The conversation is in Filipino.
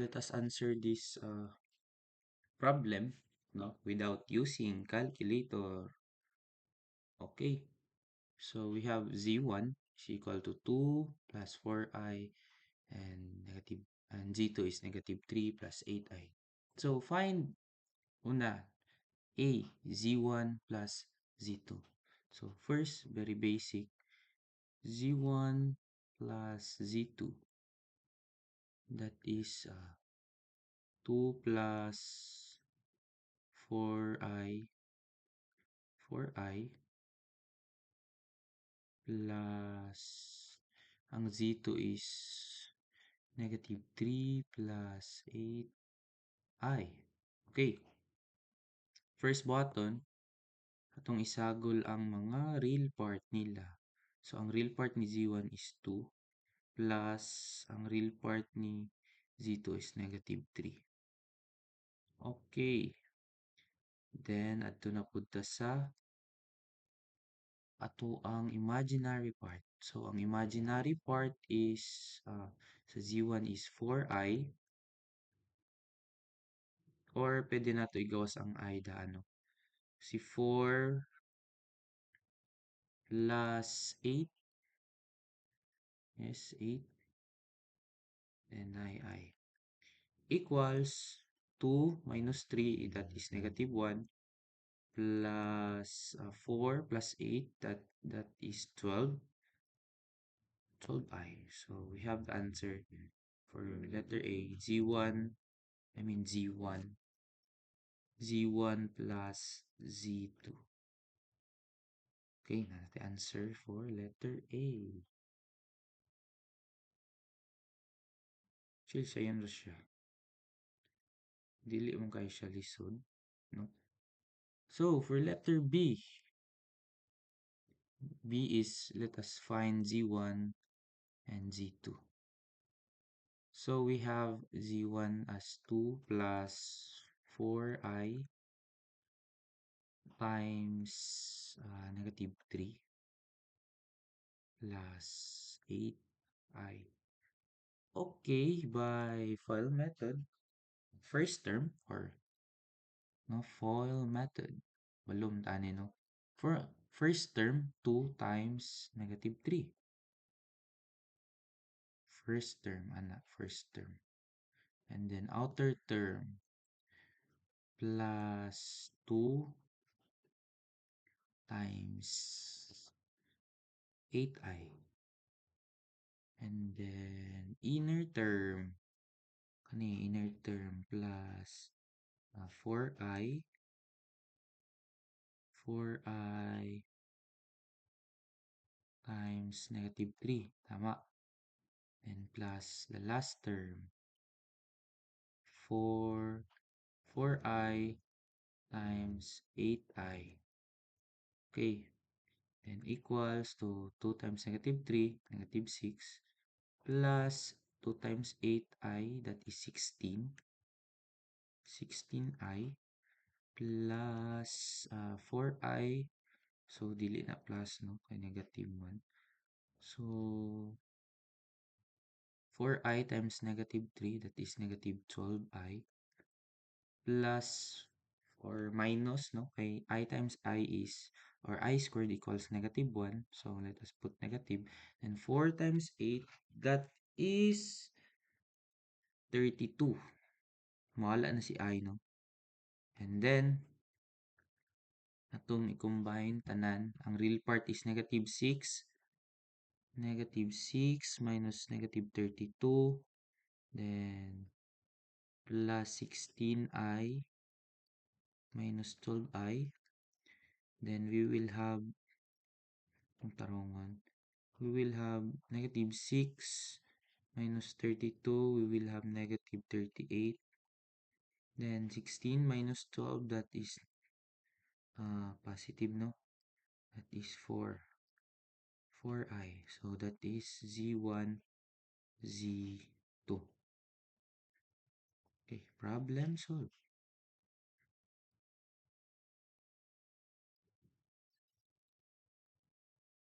let us answer this problem, no, without using calculator. Okay, so we have z1 is equal to 2 plus 4i and z2 is negative 3 plus 8i. So find una a z1 plus z2. So first, very basic, z1 plus z2, that is 2 plus 4i 4i plus ang z2 is negative 3 plus 8i. Okay. First button, atong isagol ang mga real part nila. So, ang real part ni z1 is 2 plus ang real part ni z2 is negative 3. Okay. Then, ato na punta sa ato ang imaginary part. So, ang imaginary part is sa z1 is 4i or pwede na to igawas ang I da ano. Si 4 plus 8. Yes, 8. Then I. Equals 2 minus 3, that is negative 1. Plus 4 plus 8, that is 12. 12i. So, we have the answer for letter A, z1 plus z2. Okay, na the answer for letter A. Chill siya yan siya. Dili mo kayo siya lisod, no? So, for letter B is, let us find z1 and z2. So, we have z1 as 2 plus 4i times negative 3 plus 8i. Okay, by FOIL method, first term or no FOIL method, walum tani no. For first term, 2 times negative 3. First term, anak, first term. And then outer term, plus 2 times 8i. And then inner term, inner term plus 4i times negative 3. Tama. And plus the last term, 4i times 8i. Okay. Then equals to 2 times negative 3, negative 6, plus 2 times 8i, that is 16. 16i plus 4i. So, dili na plus, no? Kay negative 1. So, 4i times negative 3, that is negative 12i. Plus or minus, no? Kay I times I is, or I squared equals negative 1. So, let us put negative. And 4 times 8, that is 32. Mawala na si I, no? And then, atong i-combine tanan. Ang real part is negative 6. Negative 6 minus negative 32. Then, plus 16i minus 12i. Then, we will have negative 6 minus 32. We will have negative 38. Then, 16 minus 12, that is positive, no? That is 4i. So, that is z1, z2. Okay, problem solved.